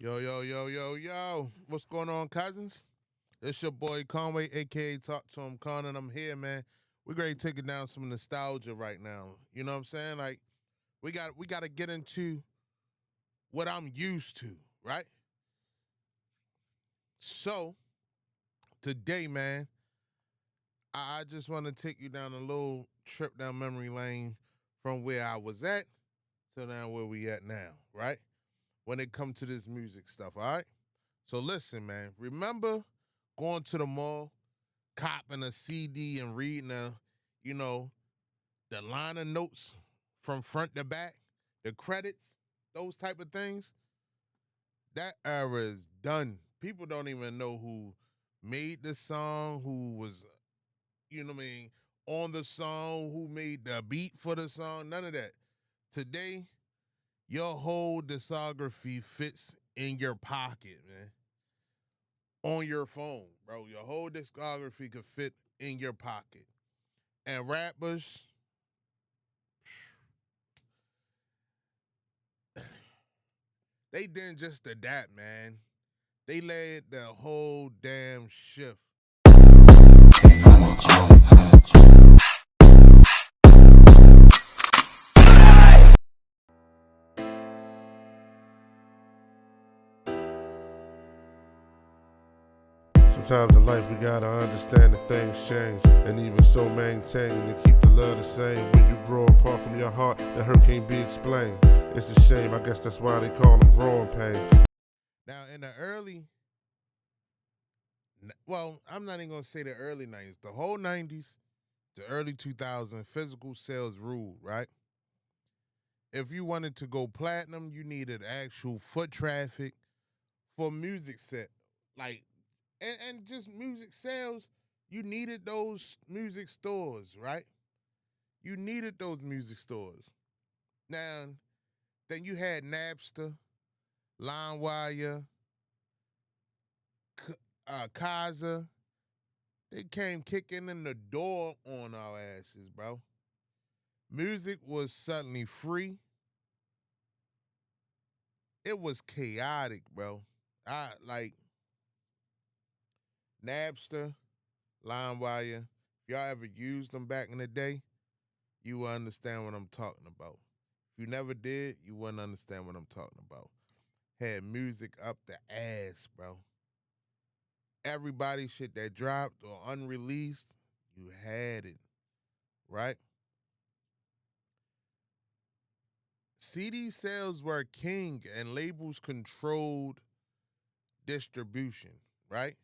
Yo, yo, yo, yo, yo. What's going on, cousins? It's your boy Conway, aka Talk to Him Con, and I'm here, man. We're ready to take it down some nostalgia right now. You know what I'm saying? Like, we gotta get into what I'm used to, right? So, today, man, I just want to take you down a little trip down memory lane from where I was at to now where we at now, right? When it comes to this music stuff, all right? So listen, man. Remember going to the mall, copping a CD and reading you know, the liner notes from front to back, the credits, those type of things? That era is done. People don't even know who made the song, who was, on the song, who made the beat for the song, none of that. Today, your whole discography fits in your pocket, man. On your phone, bro. Your whole discography could fit in your pocket. And rappers, they didn't just adapt, man. They led the whole damn shift. Sometimes in life we gotta understand that things change, and even so maintain and keep the love the same. When you grow apart from your heart, the hurt can't be explained. It's a shame, I guess that's why they call them growing pains. Now, in the I'm not even gonna say the early 90s, the whole 90s, the early 2000s, physical sales ruled, right? If you wanted to go platinum, you needed actual foot traffic for music set. Like, and just music sales, you needed those music stores, right? You needed those music stores. Now, then you had Napster, LimeWire, Kaiser. They came kicking in the door on our asses, bro. Music was suddenly free. It was chaotic, bro. I like Napster, LimeWire. If y'all ever used them back in the day, you will understand what I'm talking about. If you never did, you wouldn't understand what I'm talking about. Had music up the ass, bro. Everybody shit that dropped or unreleased, you had it, right? CD sales were king and labels controlled distribution, right?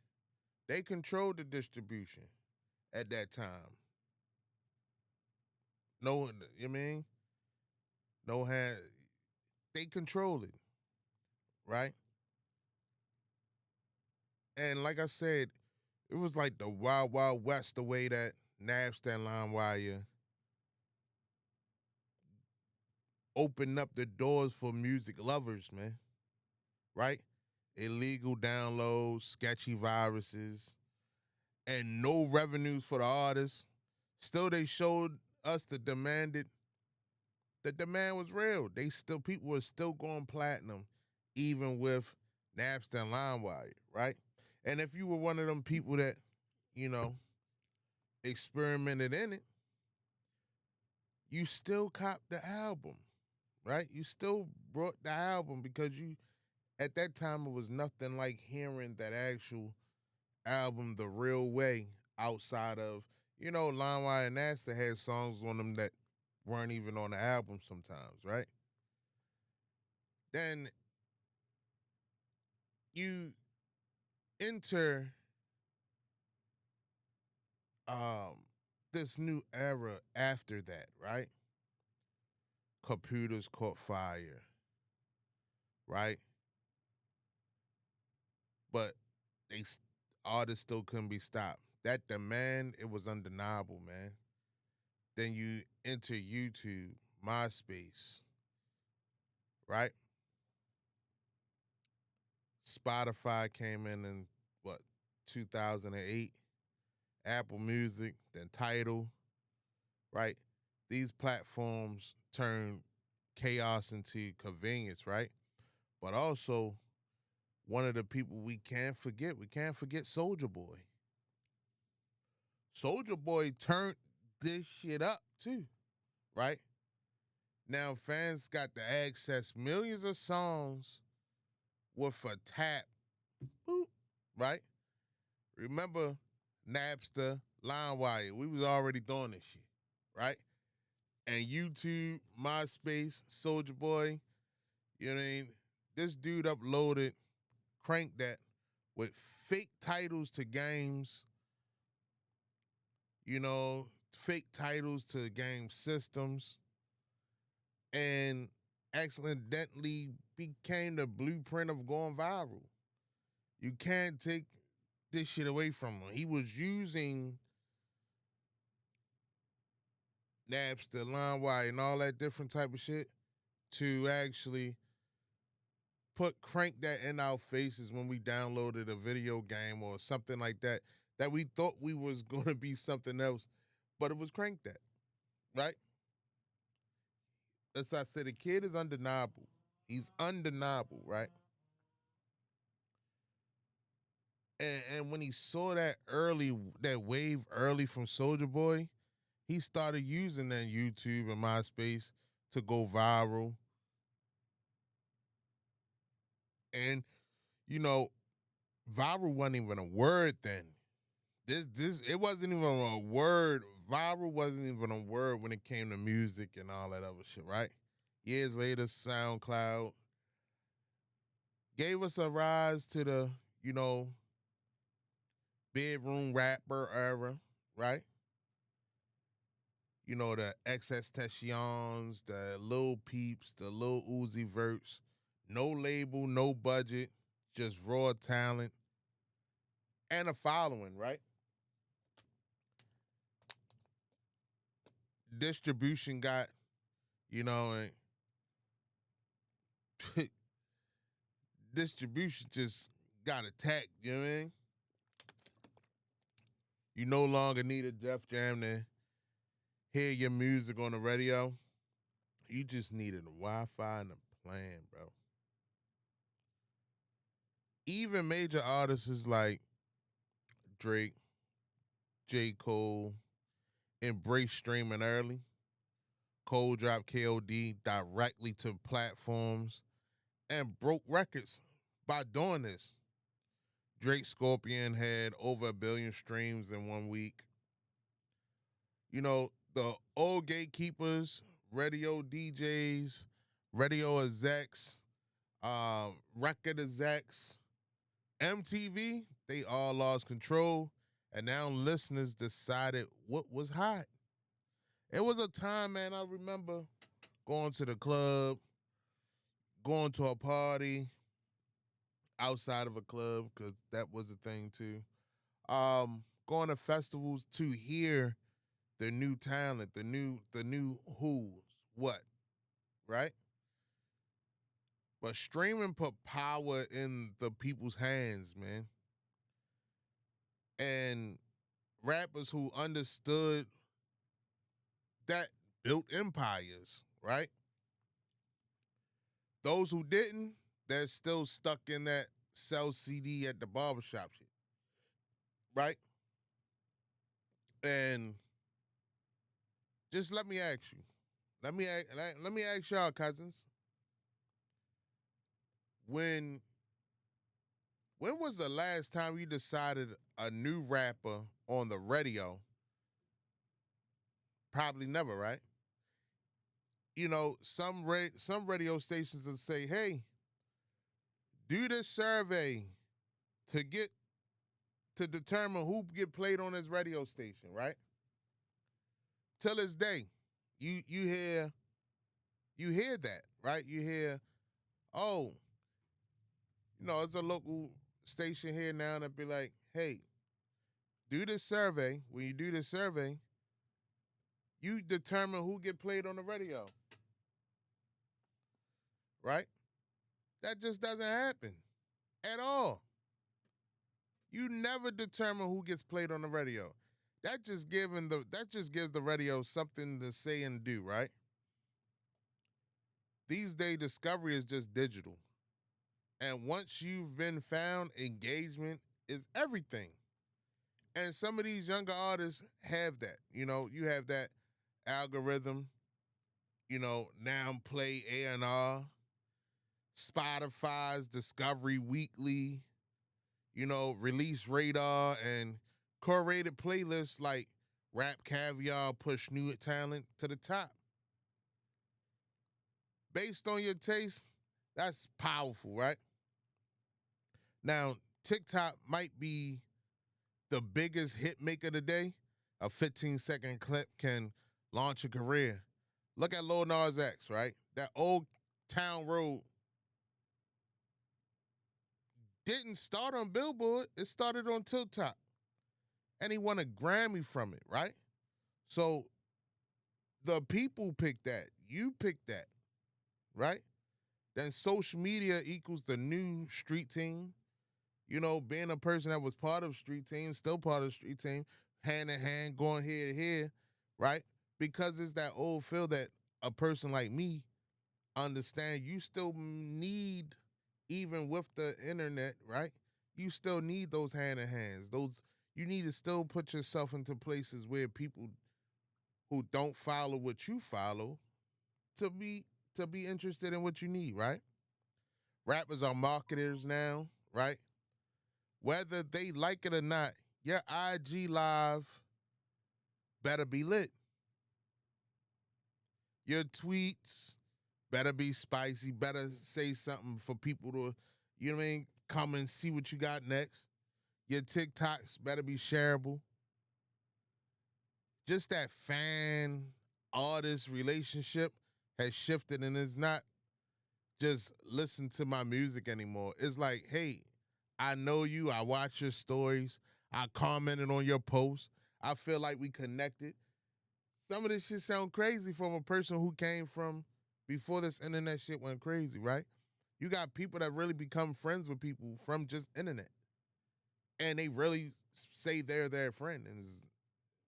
They controlled the distribution at that time. No, you mean? No hand. They control it, right? And like I said, it was like the wild, wild west the way that Napster and LimeWire opened up the doors for music lovers, man, right? Illegal downloads, sketchy viruses, and no revenues for the artists. Still, they showed us the demand was real. People were still going platinum, even with Napster and LimeWire, right? And if you were one of them people that, you know, experimented in it, you still copped the album, right? You still brought the album because at that time it was nothing like hearing that actual album the real way outside of, LimeWire and Napster had songs on them that weren't even on the album sometimes, right? Then you enter um this new era after that, right? Computers caught fire, right? But they artists still couldn't be stopped. That demand, it was undeniable, man. Then you enter YouTube, MySpace, right? Spotify came in what 2008. Apple Music, then Tidal, right? These platforms turn chaos into convenience, right? But also one of the people we can't forget. We can't forget Soldier Boy. Soldier Boy turned this shit up too, right? Now fans got to access millions of songs with a tap, boop, right? Remember Napster, LimeWire, we was already doing this shit, right? And YouTube, MySpace, Soldier Boy, you know what I mean? This dude uploaded Crank That with fake titles to games, fake titles to game systems, and accidentally became the blueprint of going viral. You can't take this shit away from him. He was using Napster, LimeWire, and all that different type of shit to actually put Crank That in our faces when we downloaded a video game or something like that we thought we was going to be something else, but it was Crank That, right? As I said, the kid is undeniable. He's undeniable, right? And when he saw that wave early from Soldier Boy, he started using that YouTube and MySpace to go viral. And, viral wasn't even a word then. It wasn't even a word. Viral wasn't even a word when it came to music and all that other shit, right? Years later, SoundCloud gave us a rise to the, bedroom rapper era, right? The XS Tentacions, the Lil Peeps, the Lil Uzi Verts, no label, no budget, just raw talent and a following, right? Distribution got, and distribution just got attacked, you know what I mean? You no longer need a Def Jam to hear your music on the radio. You just needed a Wi-Fi and a plan, bro. Even major artists like Drake, J. Cole, embraced streaming early. Cole dropped KOD directly to platforms and broke records by doing this. Drake Scorpion had over 1 billion streams in 1 week. The old gatekeepers, radio DJs, radio execs, record execs, MTV, they all lost control, and now listeners decided what was hot. It was a time, man, I remember going to the club, going to a party outside of a club, because that was a thing too. Going to festivals to hear the new talent, the new who's what, right? But streaming put power in the people's hands, man. And rappers who understood that built empires, right? Those who didn't, they're still stuck in that sell CD at the barbershop shit, right? And just let me ask you, let me ask y'all, cousins, when was the last time you decided a new rapper on the radio? Probably never, right? Some radio stations will say, "Hey, do this survey to determine who get played on this radio station," right? Till this day, you hear that, right? You hear, oh, it's a local station here now that be like, "Hey, do this survey. When you do this survey, you determine who get played on the radio." Right? That just doesn't happen at all. You never determine who gets played on the radio. That just gives the radio something to say and do, right? These days, discovery is just digital. And once you've been found, engagement is everything. And some of these younger artists have that. You have that algorithm, now play A&R, Spotify's Discovery Weekly, release radar and curated playlists like Rap Caviar push new talent to the top. Based on your taste, that's powerful, right? Now, TikTok might be the biggest hit maker today. A 15-second clip can launch a career. Look at Lil Nas X, right? That Old Town Road didn't start on Billboard. It started on TikTok. And he won a Grammy from it, right? So the people picked that. You picked that, right? Then social media equals the new street team. Being a person that was part of street team, still part of street team, hand in hand, going here to here, right? Because it's that old feel that a person like me understand you still need, even with the internet, right? You still need those hand in hands. You need to still put yourself into places where people who don't follow what you follow to be interested in what you need, right? Rappers are marketers now, right? Whether they like it or not, your IG live better be lit. Your tweets better be spicy, better say something for people to, come and see what you got next. Your TikToks better be shareable. Just that fan artist relationship has shifted, and it's not just listen to my music anymore. It's like, hey, I know you, I watch your stories, I commented on your posts, I feel like we connected. Some of this shit sound crazy from a person who came from before this internet shit went crazy, right? You got people that really become friends with people from just internet. And they really say they're their friend,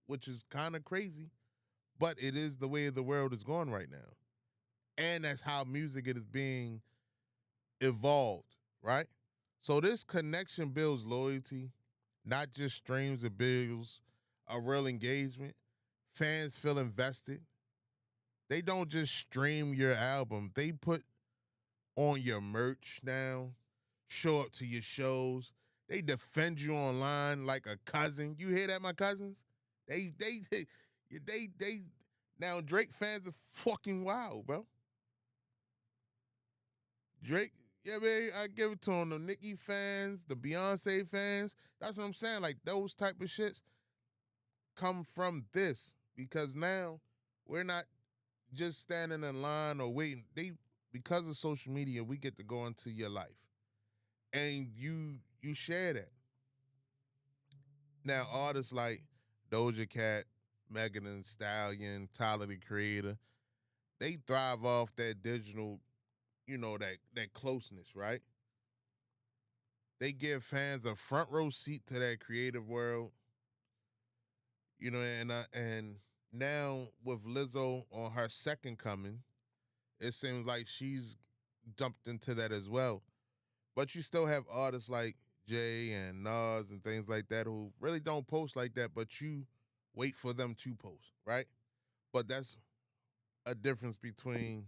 which is kind of crazy, but it is the way the world is going right now. And that's how music is being evolved, right? So this connection builds loyalty, not just streams, it builds a real engagement. Fans feel invested. They don't just stream your album, they put on your merch now, show up to your shows. They defend you online like a cousin. You hear that, my cousins? They now Drake fans are fucking wild, bro. Drake, yeah, man, I give it to him. The Nicki fans, the Beyonce fans, that's what I'm saying. Like those type of shits come from this because now we're not just standing in line or waiting. Because of social media, we get to go into your life, and you share that. Now artists like Doja Cat, Megan Thee Stallion, Tyler the Creator, they thrive off that digital, that closeness, right? They give fans a front row seat to that creative world, and now with Lizzo on her second coming, it seems like she's jumped into that as well. But you still have artists like Jay and Nas and things like that who really don't post like that, but you wait for them to post, right? But that's a difference between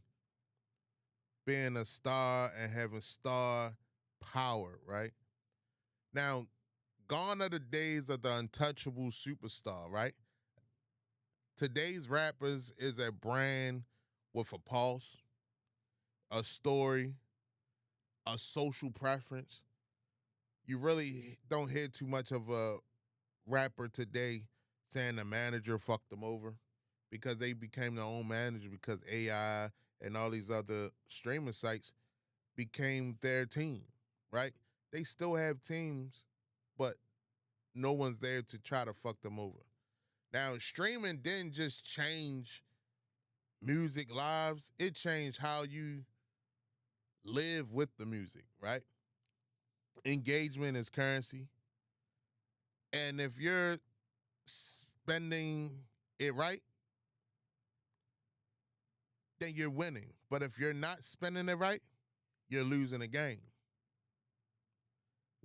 being a star and having star power, right? Now, gone are the days of the untouchable superstar, right? Today's rappers is a brand with a pulse, a story, a social preference. You really don't hear too much of a rapper today saying the manager fucked them over because they became their own manager because AI and all these other streaming sites became their team, right? They still have teams, but no one's there to try to fuck them over. Now, streaming didn't just change music lives, it changed how you live with the music, right? Engagement is currency. And if you're spending it right, then you're winning. But if you're not spending it right, you're losing the game.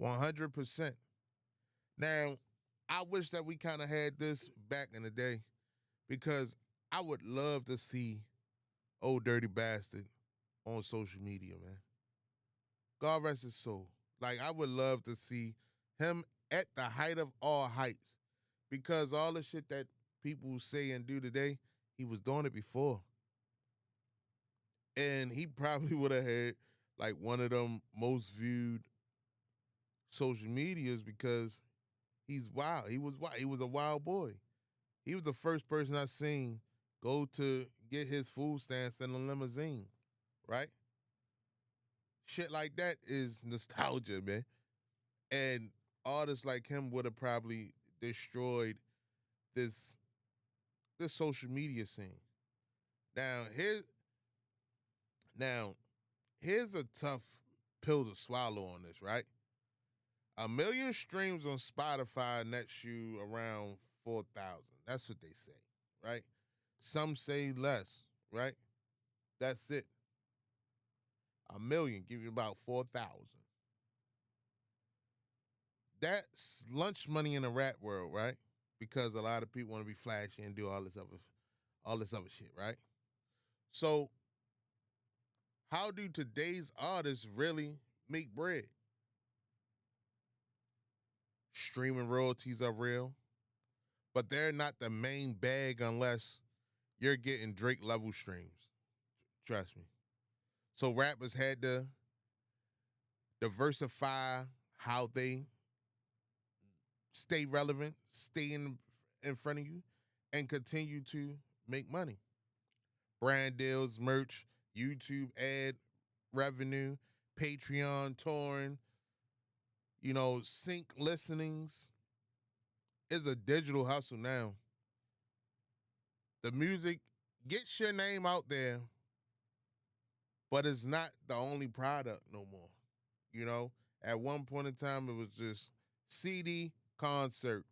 100%. Now, I wish that we kind of had this back in the day because I would love to see old dirty bastard on social media, man. God rest his soul. Like I would love to see him at the height of all heights because all the shit that people say and do today, he was doing it before. And he probably would have had like one of them most viewed social medias because he's wild. He was wild. He was a wild boy. He was the first person I seen go to get his food stamps in a limousine, right? Shit like that is nostalgia, man. And artists like him would have probably destroyed this this social media scene. Now now here's a tough pill to swallow on this, right? 1 million streams on Spotify nets you around 4,000. That's what they say, right? Some say less, right? That's it. 1 million give you about 4,000. That's lunch money in the rap world, right? Because a lot of people want to be flashy and do all this other shit, right? So how do today's artists really make bread? Streaming royalties are real, but they're not the main bag unless you're getting Drake level streams. Trust me. So rappers had to diversify how they stay relevant, stay in front of you, and continue to make money. Brand deals, merch, YouTube ad revenue, Patreon, touring, sync listenings is a digital hustle now. The music gets your name out there, but it's not the only product no more. You know, at one point in time, it was just CD, concert.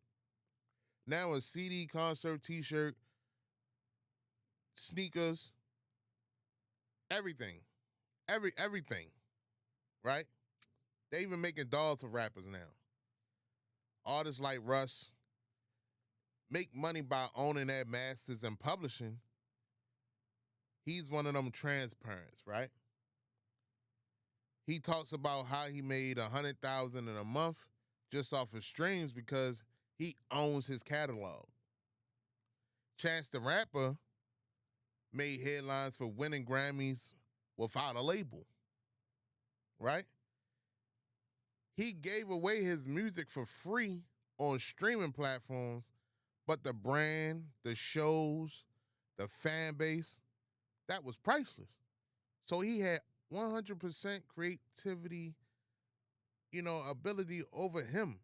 Now a CD, concert, T-shirt, sneakers, everything, everything, right? They even making dolls for rappers now. Artists like Russ make money by owning their masters and publishing. He's one of them transparents, right? He talks about how he made 100,000 in a month just off of streams because he owns his catalog. Chance the Rapper made headlines for winning Grammys without a label, right? He gave away his music for free on streaming platforms, but the brand, the shows, the fan base, that was priceless. So he had 100% creativity, ability over him,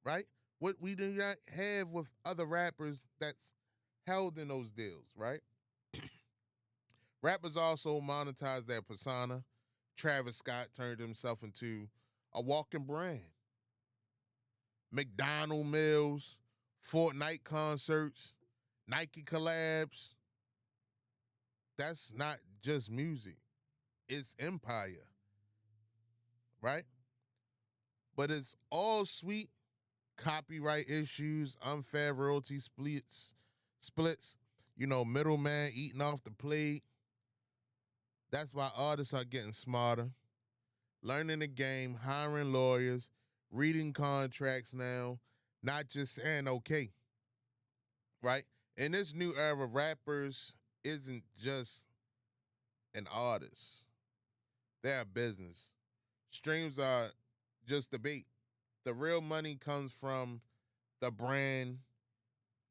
right? What we do not have with other rappers that's held in those deals, right? Rappers also monetize their persona. Travis Scott turned himself into a walking brand. McDonald meals, Fortnite concerts, Nike collabs. That's not just music. It's empire, right? But it's all sweet copyright issues, unfair royalty splits, middleman eating off the plate. That's why artists are getting smarter, learning the game, hiring lawyers, reading contracts now, not just saying okay, right? In this new era, rappers isn't just an artist. They're a business. Streams are just the bait. The real money comes from the brand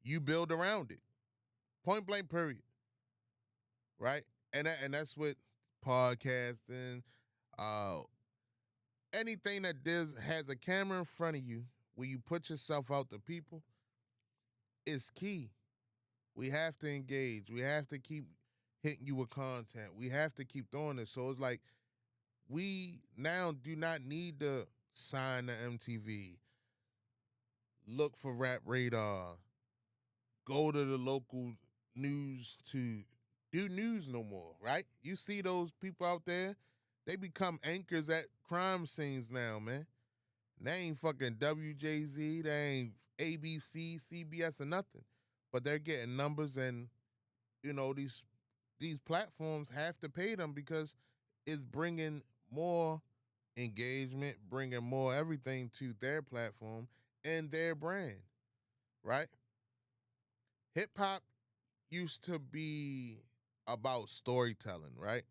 you build around it. Point blank, period. Right? And that's what podcasting, uh, anything that has a camera in front of you where you put yourself out to people is key. We have to engage. We have to keep hitting you with content. We have to keep doing this. So it's like we now do not need to sign to MTV, look for Rap Radar, go to the local news to do news no more, right? You see those people out there, They become anchors at crime scenes now, man. They ain't fucking WJZ, they ain't ABC, CBS, or nothing. But they're getting numbers, and these platforms have to pay them because it's bringing more engagement, bringing more everything to their platform and their brand, right? Hip hop used to be about storytelling, right?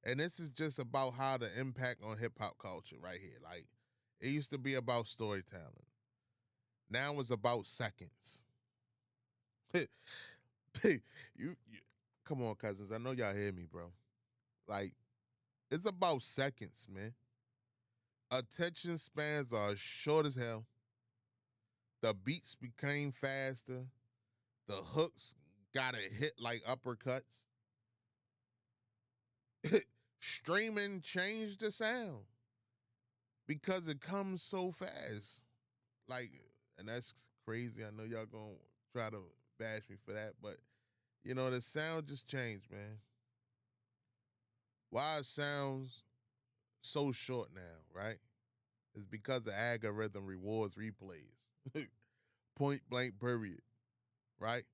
And this is just about how the impact on hip hop culture right here. Like, it used to be about storytelling. Now it's about seconds. you come on, cousins. I know y'all hear me, bro. Like, it's about seconds, man. Attention spans are short as hell. The beats became faster. The hooks got to hit like uppercuts. Streaming changed the sound because it comes so fast. Like, and that's crazy. I know y'all gonna try to bash me for that, but the sound just changed, man. Why it sounds so short now, right? It's because the algorithm rewards replays. Point blank, period. Right?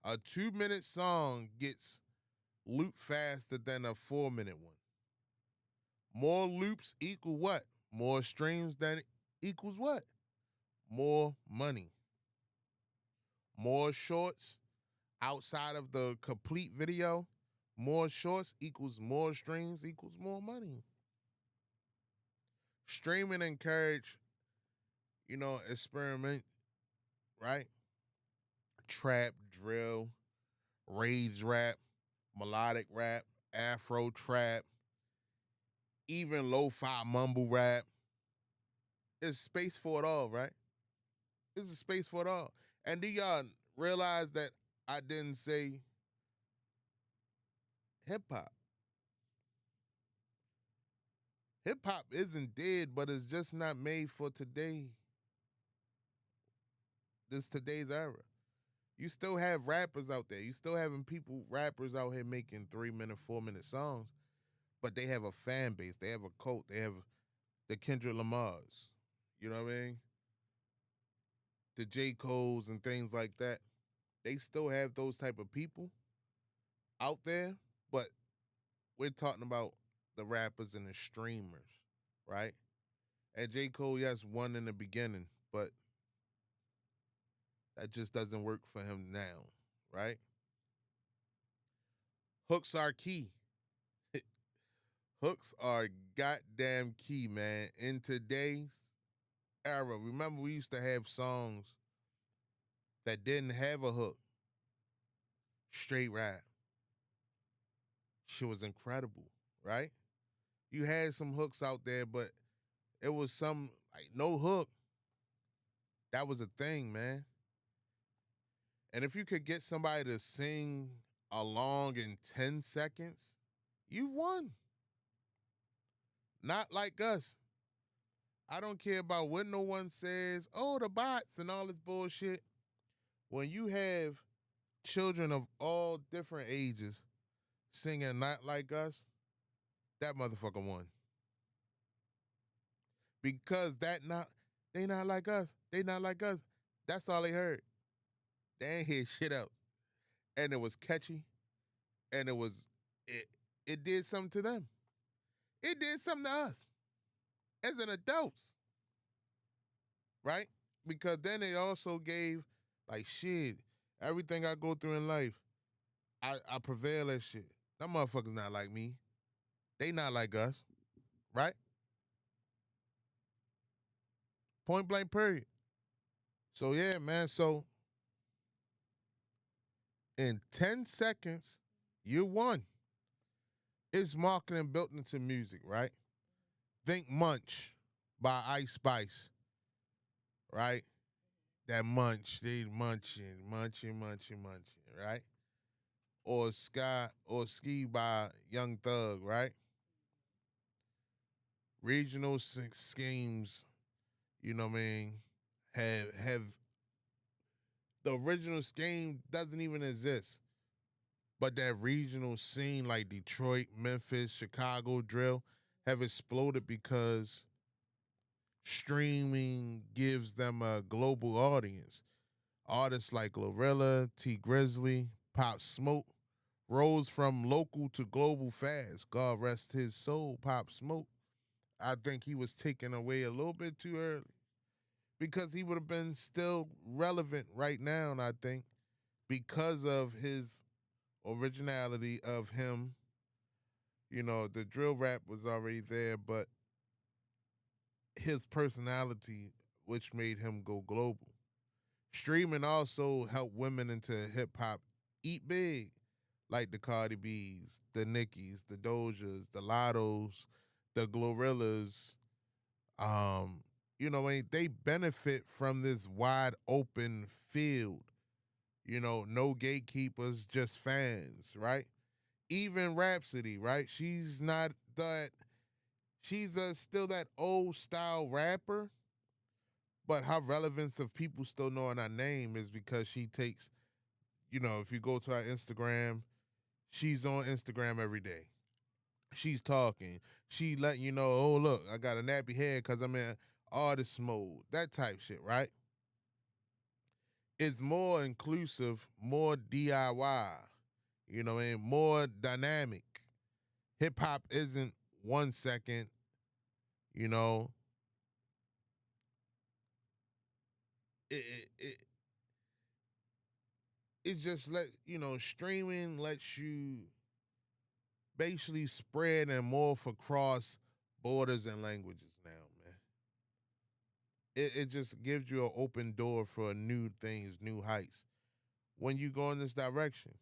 A 2-minute song gets looped faster than a 4-minute one. More loops equal what? More streams than equals what? More money. More shorts outside of the complete video. More shorts equals more streams equals more money. Streaming encourage, experiment, right? Trap, drill, rage rap, melodic rap, Afro trap, even lo-fi mumble rap. It's space for it all, right? There's a space for it all. And do y'all realize that I didn't say hip hop? Hip hop isn't dead, but it's just not made for today. This today's era. You still have rappers out there. You still having rappers out here making 3-minute, 4-minute songs, but they have a fan base. They have a cult. They have the Kendrick Lamars. You know what I mean? The J. Coles and things like that. They still have those type of people out there, but we're talking about the rappers and the streamers, right? And J. Cole, yes, won in the beginning, but that just doesn't work for him now, right? Hooks are key. Hooks are goddamn key, man. In today's era, remember we used to have songs that didn't have a hook. Straight rap. Shit was incredible, right? You had some hooks out there, but it was some like no hook. That was a thing, man. And if you could get somebody to sing along in 10 seconds, you've won. Not like us. I don't care about what no one says. Oh, the bots and all this bullshit. When you have children of all different ages singing not like us, that motherfucker won. Because they not like us. They not like us. That's all they heard. They ain't hear shit else. And it was catchy. And it did something to them. It did something to us as an adults. Right? Because then it also gave, like, shit, everything I go through in life, I prevail at shit. That motherfuckers not like me. They not like us. Right? Point blank period. So yeah, man. So in 10 seconds, you won. It's marketing built into music, right? Think Munch by Ice Spice, right? That munch, they munching, right? Or Ski by Young Thug, right? Regional schemes, you know what I mean, have the original scheme doesn't even exist. But that regional scene like Detroit, Memphis, Chicago drill have exploded because streaming gives them a global audience. Artists like Glorilla, T Grizzly, Pop Smoke rose from local to global fast. God rest his soul, Pop Smoke. I think he was taken away a little bit too early because he would have been still relevant right now, and I think because of his originality of him, the drill rap was already there, but his personality, which made him go global. Streaming also helped women into hip hop eat big, like the Cardi B's, the Nickies, the Dojas, the Lottos, the Glorillas. And they benefit from this wide open field. No gatekeepers, just fans, right? Even Rhapsody, right? She's not that. She's still that old style rapper, but her relevance of people still knowing her name is because she takes, if you go to her Instagram, she's on Instagram every day. She's talking. She letting you know, oh look, I got a nappy head because I'm in artist mode. That type shit, right? It's more inclusive, more DIY, and more dynamic. Hip hop isn't 1 second, you know. It it just streaming lets you basically spread and morph across borders and languages now, man. It just gives you an open door for new things, new heights when you go in this direction.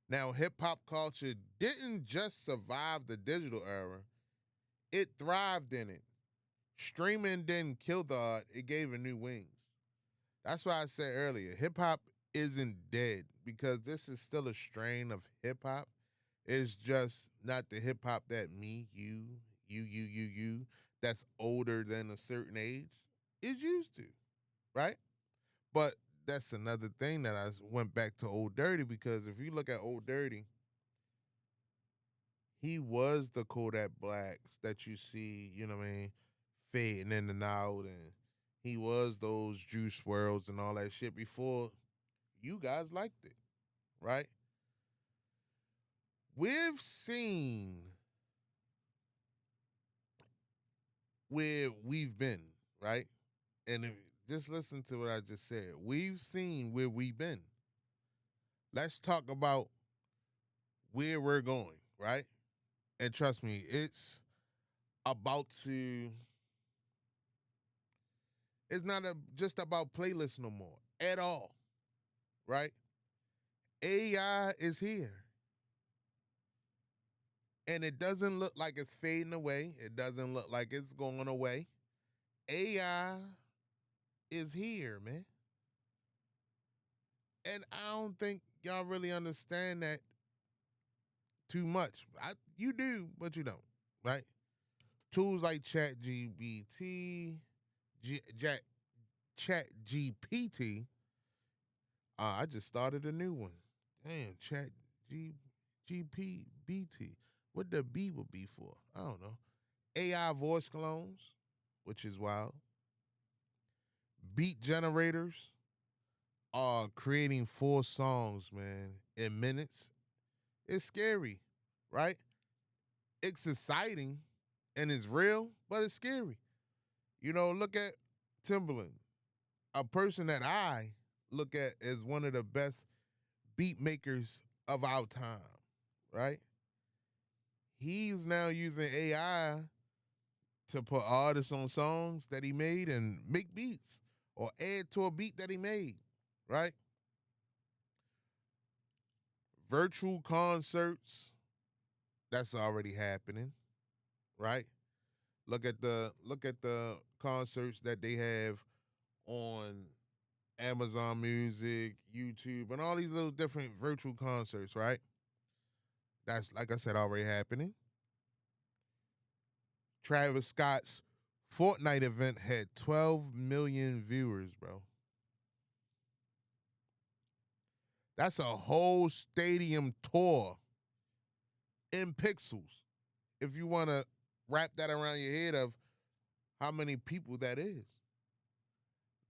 Now, hip hop culture didn't just survive the digital era, it thrived in it. Streaming didn't kill the art, it gave it new wings. That's why I said earlier, hip hop isn't dead because this is still a strain of hip hop. It's just not the hip hop that me, you, that's older than a certain age is used to, right? But that's another thing that I went back to Old Dirty because if you look at Old Dirty, he was the Kodak Blacks that you see, fading in and out, and he was those Juice Worlds and all that shit before you guys liked it, right? We've seen where we've been, right? And just listen to what I just said. We've seen where we've been. Let's talk about where we're going, right? And trust me, it's about to. It's not just about playlists no more at all, right? AI is here. And it doesn't look like it's fading away. It doesn't look like it's going away. AI is here, man. And I don't think y'all really understand that too much. You do, but you don't, right? Tools like Chat GPT. I just started a new one. Damn, GPT. What the B would be for? I don't know. AI voice clones, which is wild. Beat generators are creating 4 songs, man, in minutes. It's scary, right? It's exciting and it's real, but it's scary. Look at Timberland, a person that I look at as one of the best beat makers of our time, right? He's now using AI to put artists on songs that he made and make beats or add to a beat that he made, right? Virtual concerts, that's already happening, right? Look at the concerts that they have on Amazon Music, YouTube, and all these little different virtual concerts, right? That's, like I said, already happening. Travis Scott's Fortnite event had 12 million viewers, bro. That's a whole stadium tour in pixels. If you want to wrap that around your head of how many people that is.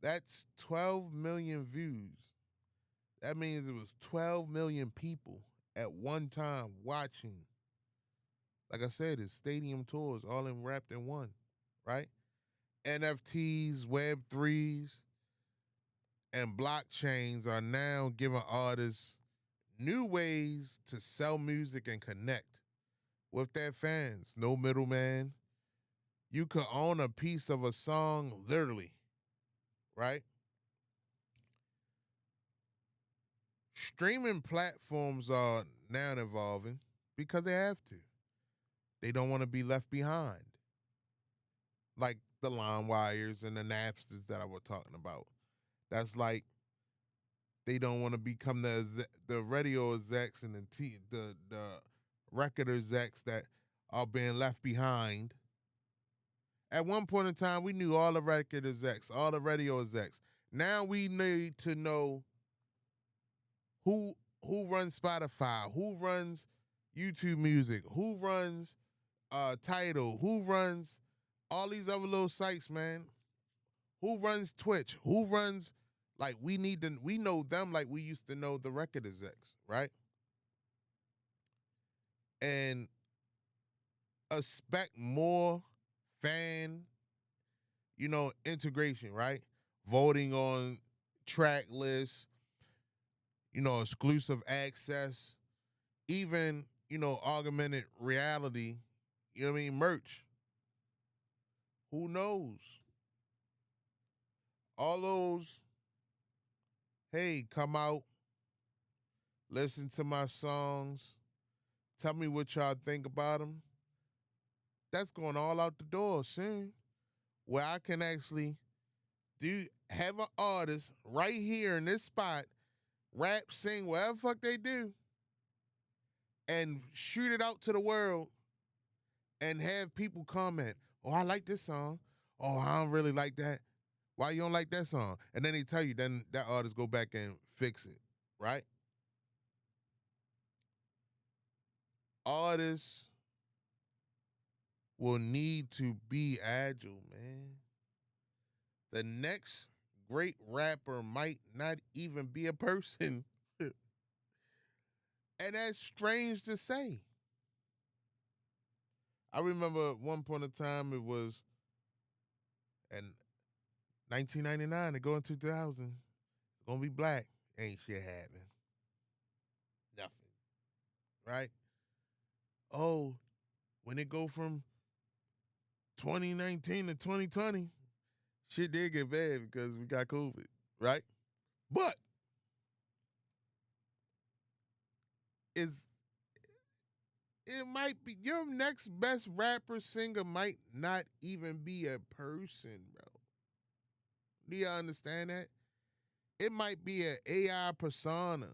That's 12 million views. That means it was 12 million people at one time watching. Like I said, it's stadium tours all in wrapped in one, right? NFTs, Web3s, and blockchains are now giving artists new ways to sell music and connect with their fans. No middleman. You could own a piece of a song literally, right? Streaming platforms are now evolving because they have to. They don't want to be left behind. Like the LimeWires and the Napsters that I was talking about. That's like they don't want to become the radio execs and the record execs that are being left behind. At one point in time, we knew all the record execs, all the radio execs. Now we need to know who runs Spotify, who runs YouTube Music, who runs Tidal, who runs all these other little sites, man. Who runs Twitch? Who runs like we know them like we used to know the record execs, right? And expect more fan, integration, right? Voting on track lists, exclusive access, even, augmented reality, merch. Who knows? All those, hey, come out, listen to my songs, tell me what y'all think about them. That's going all out the door soon. Where I can actually have an artist right here in this spot, rap, sing, whatever the fuck they do, and shoot it out to the world and have people comment, oh, I like this song. Oh, I don't really like that. Why you don't like that song? And then they tell you, then that artist go back and fix it, right? Artists will need to be agile, man. The next great rapper might not even be a person. And that's strange to say. I remember at one point in time it was in 1999 to go in 2000. It's going to be black. Ain't shit happening. Nothing. Right? Oh, when it go from 2019 to 2020, shit did get bad because we got COVID, right? But it might be your next best rapper singer might not even be a person, bro. Do you understand that? It might be an AI persona.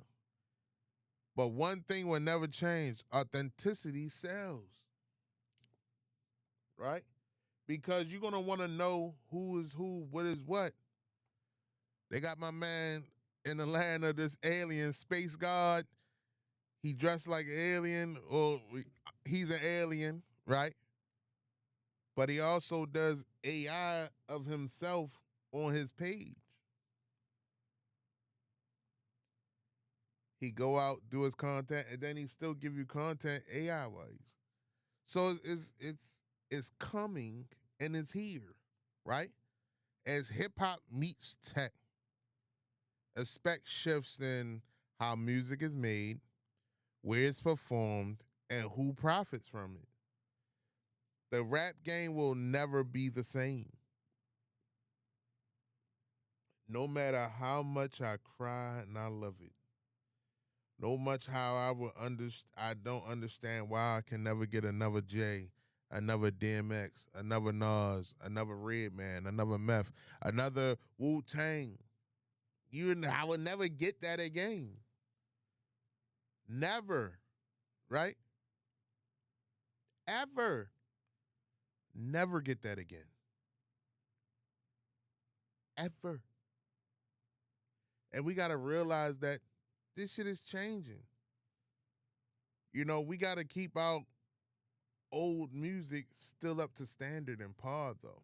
But one thing will never change. Authenticity sells. Right? Because you're going to want to know who is who, what is what. They got my man in the land of this alien space god. He dressed like an alien, or he's an alien, right? But he also does AI of himself on his page. He go out, do his content, and then he still give you content AI wise. So it's coming and it's here, right? As hip hop meets tech, expect shifts in how music is made, where it's performed, and who profits from it. The rap game will never be the same. No matter how much I cry and I love it. No much how I don't understand why I can never get another J, another DMX, another Nas, another Redman, another Meth, another Wu-Tang. I would never get that again. Never, right? Ever. Never get that again. Ever. And we got to realize that this shit is changing. You know, we got to keep our old music still up to standard and par though,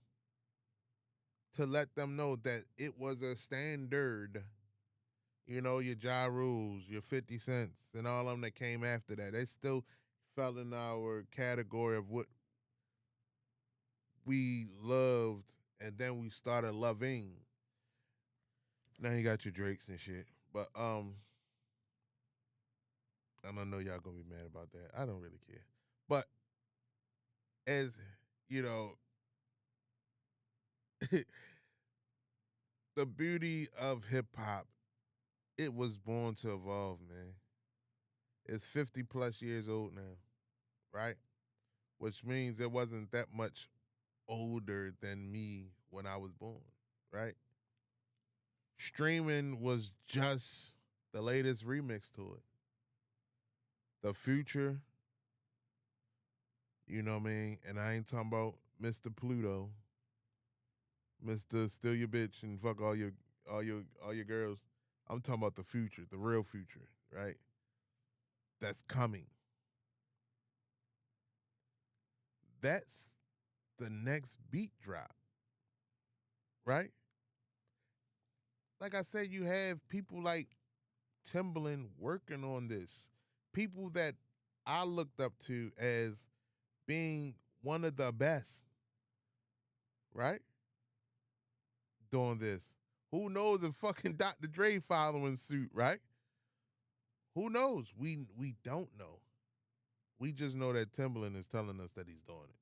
to let them know that it was a standard. You know, your Ja Rules, your 50 Cents, and all of them that came after that. They still fell in our category of what we loved, and then we started loving. Now you got your Drakes and shit. But I don't know y'all gonna be mad about that. I don't really care. But as you know, the beauty of hip hop, it was born to evolve, man. It's 50 plus years old now, right? Which means it wasn't that much older than me when I was born, right? Streaming was just the latest remix to it. The future, you know what I mean? And I ain't talking about Mr. Pluto, Mr. Steal Your Bitch and fuck all your girls. I'm talking about the future, the real future, right? That's coming. That's the next beat drop, right? Like I said, you have people like Timbaland working on this. People that I looked up to as being one of the best, right? Doing this. Who knows if fucking Dr. Dre following suit, right? Who knows? We don't know. We just know that Timbaland is telling us that he's doing it.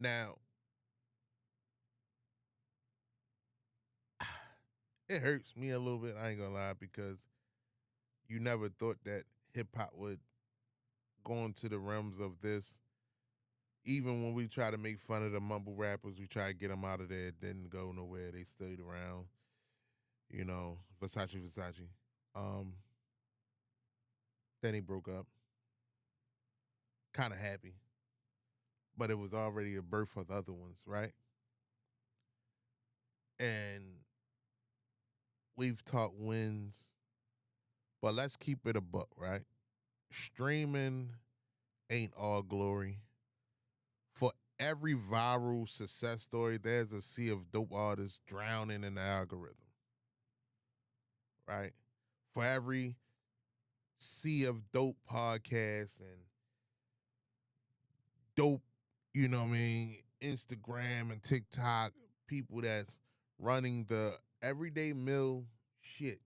Now, it hurts me a little bit, I ain't gonna lie, because you never thought that hip hop would go into the realms of this. Even when we try to make fun of the mumble rappers, we try to get them out of there. It didn't go nowhere. They stayed around. You know, Versace. Um, then he broke up. Kind of happy, but it was already a birth of the other ones, right? And we've talked wins, but let's keep it a buck, right? Streaming ain't all glory. For every viral success story, there's a sea of dope artists drowning in the algorithm, right? For every sea of dope podcasts and dope, you know what I mean, Instagram and TikTok people that's running the everyday mill shit,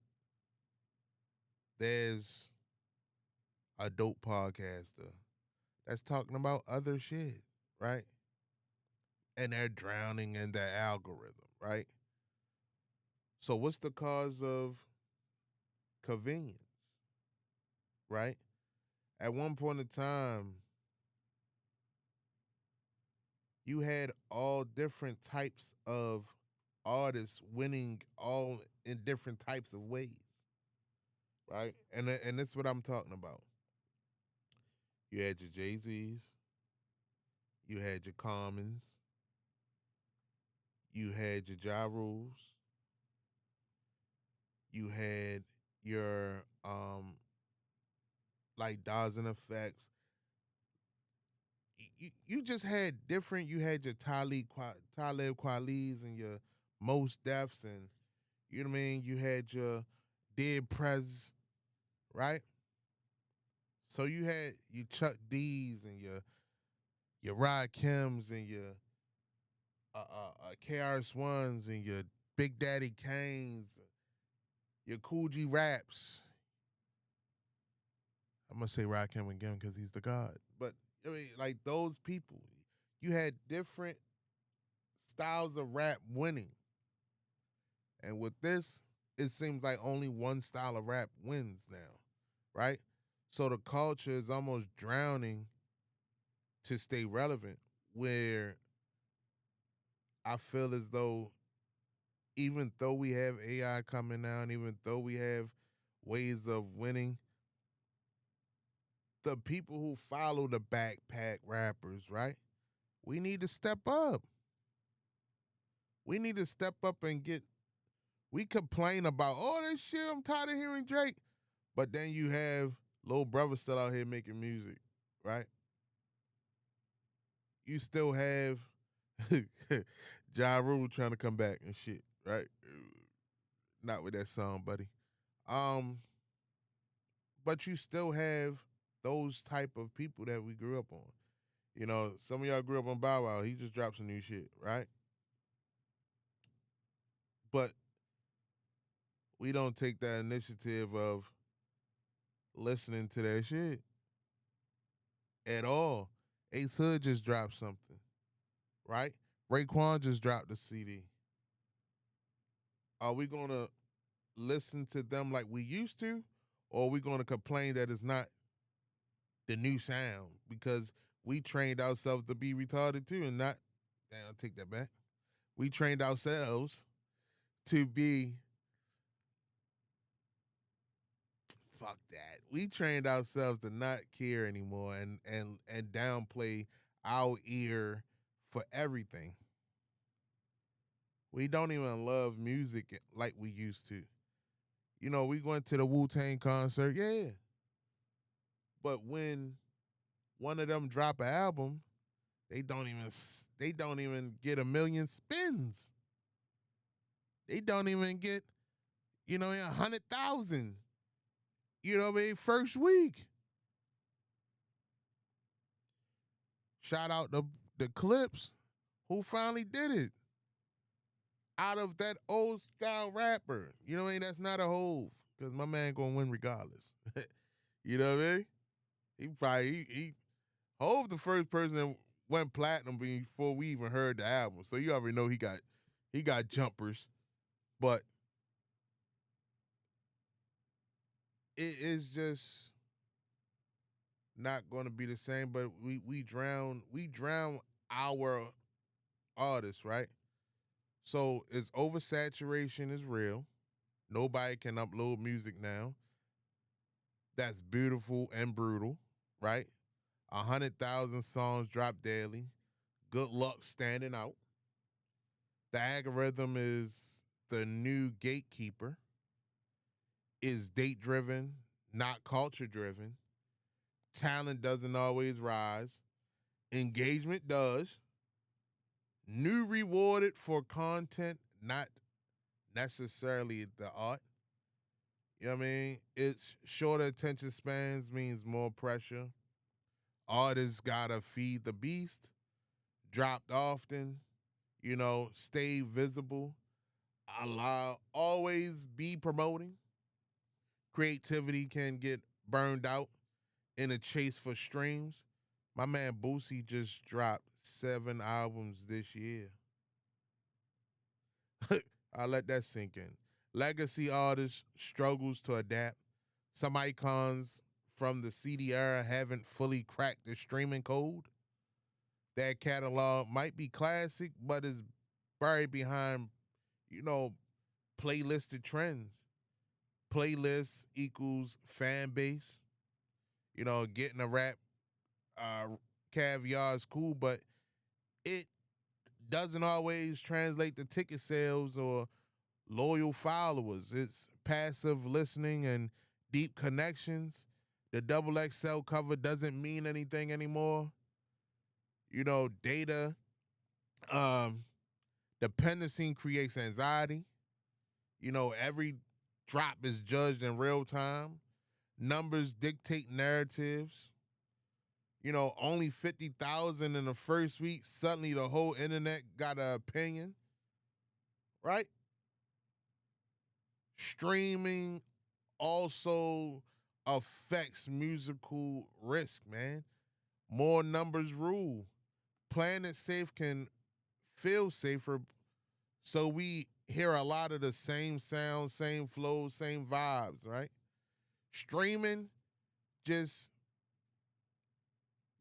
there's a dope podcaster that's talking about other shit, right? And they're drowning in the algorithm, right? So what's the cause of convenience, right? At one point in time, you had all different types of artists winning all in different types of ways, right? And that's what I'm talking about. You had your Jay-Z's, you had your Commons, you had your Ja Rules, you had your like Dawes and Effects. You just had different. You had your Talib Kweli's and your Most Defs, and you know what I mean. You had your Dead Prez, right? So you had your Chuck D's and your Rod Kims and your KRS Ones and your Big Daddy Kanes, your Cool G Raps. I'm gonna say Rod Kim again because he's the god. But I mean, like those people, you had different styles of rap winning, and with this, it seems like only one style of rap wins now, right? So the culture is almost drowning to stay relevant. Where I feel as though even though we have AI coming out, and even though we have ways of winning, the people who follow the backpack rappers, right? We need to step up. We need to step up and get We complain about all this shit. I'm tired of hearing Drake. But then you have Lil Brother still out here making music, right? You still have Ja Rule trying to come back and shit, right? Not with that song, buddy. Um, but you still have those type of people that we grew up on. You know, some of y'all grew up on Bow Wow. He just dropped some new shit, right? But we don't take that initiative of listening to that shit at all. Ace Hood just dropped something, right? Raekwon just dropped a CD. Are we gonna listen to them like we used to, or are we gonna complain that it's not the new sound because we trained ourselves to be retarded too, and not? Damn, I'll take that back. We trained ourselves to be. Fuck that. We trained ourselves to not care anymore and downplay our ear for everything. We don't even love music like we used to. You know, we went to the Wu-Tang concert, yeah. But when one of them drop an album, they don't even get a million spins. They don't even get, 100,000. You know what I mean? First week. Shout out the Clips who finally did it. Out of that old style rapper. You know what I mean? That's not a Hove. Because my man gonna win regardless. You know what I mean? He probably Hove the first person that went platinum before we even heard the album. So you already know he got jumpers. But it is just not gonna be the same. But we drown our artists, right? So it's oversaturation is real. Nobody can upload music now. That's beautiful and brutal, right? 100,000 songs drop daily. Good luck standing out. The algorithm is the new gatekeeper. Is date driven, not culture driven. Talent doesn't always rise. Engagement does. New rewarded for content, not necessarily the art. You know what I mean? It's shorter attention spans means more pressure. Artists gotta feed the beast, dropped often, stay visible, always be promoting. Creativity can get burned out in a chase for streams. My man Boosie just dropped 7 albums this year. I'll let that sink in. Legacy artists struggles to adapt. Some icons from the CD era haven't fully cracked the streaming code. That catalog might be classic, but is buried behind, playlisted trends. Playlist equals fan base. Getting a rap caviar is cool, but it doesn't always translate to ticket sales or loyal followers. It's passive listening and deep connections. The double XL cover doesn't mean anything anymore. Data, um, dependency creates anxiety. Every drop is judged in real time. Numbers dictate narratives. Only 50,000 in the first week. Suddenly the whole internet got an opinion, right? Streaming also affects musical risk, man. More numbers rule. Playing it safe can feel safer, so we hear a lot of the same sounds, same flows, same vibes, right? Streaming just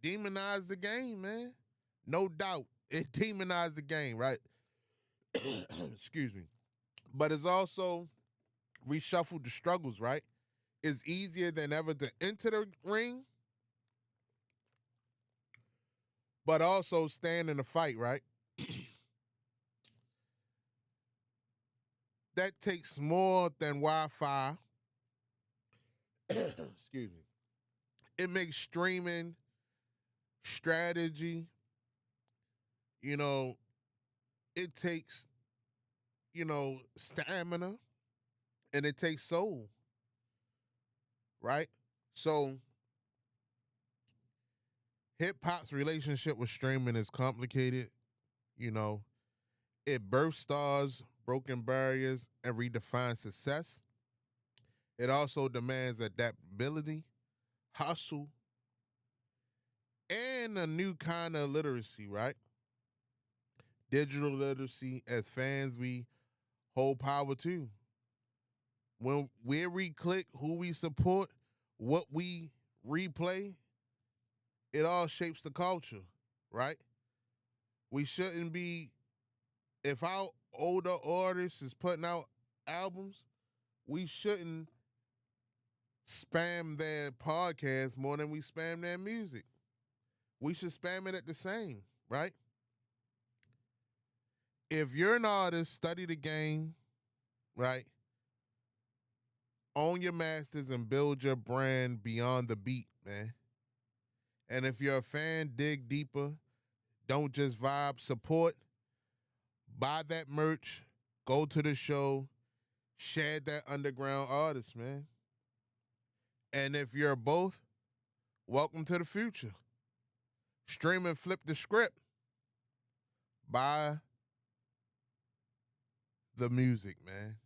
demonized the game, man. No doubt. It demonized the game, right? Excuse me. But it's also reshuffled the struggles, right? It's easier than ever to enter the ring, but also stand in the fight, right? that takes more than Wi-Fi. Excuse me. It makes streaming strategy. You know, it takes, stamina, and it takes soul, right? So hip hop's relationship with streaming is complicated. You know, it births stars, broken barriers, and redefines success. It also demands adaptability, hustle, and a new kind of literacy, right? Digital literacy. As fans, we hold power too. When where we click, who we support, what we replay, it all shapes the culture, right? We shouldn't be, if our older artists is putting out albums, we shouldn't spam their podcast more than we spam their music. We should spam it at the same, right? If you're an artist, study the game, right? Own your masters and build your brand beyond the beat, man. And if you're a fan, dig deeper. Don't just vibe, support. Buy that merch, go to the show, share that underground artist, man. And if you're both, welcome to the future. Stream and flip the script. Buy the music, man.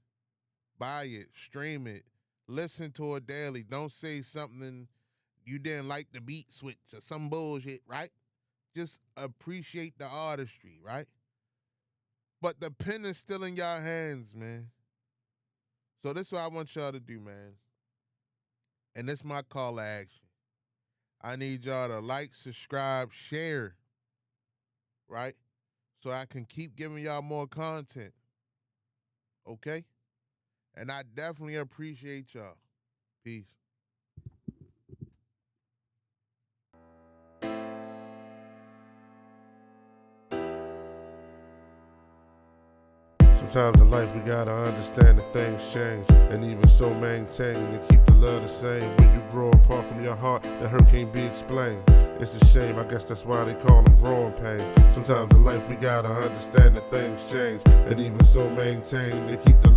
Buy it, stream it, listen to it daily. Don't say something you didn't like the beat switch or some bullshit, right? Just appreciate the artistry, right? But the pen is still in y'all hands, man. So this is what I want y'all to do, man. And this is my call to action. I need y'all to like, subscribe, share, right? So I can keep giving y'all more content. Okay? And I definitely appreciate y'all. Peace. Sometimes in life we gotta understand that things change, and even so maintain and keep the love the same. When you grow apart from your heart, the hurt can't be explained. It's a shame, I guess that's why they call them growing pains. Sometimes in life we gotta understand that things change, and even so maintain and keep the love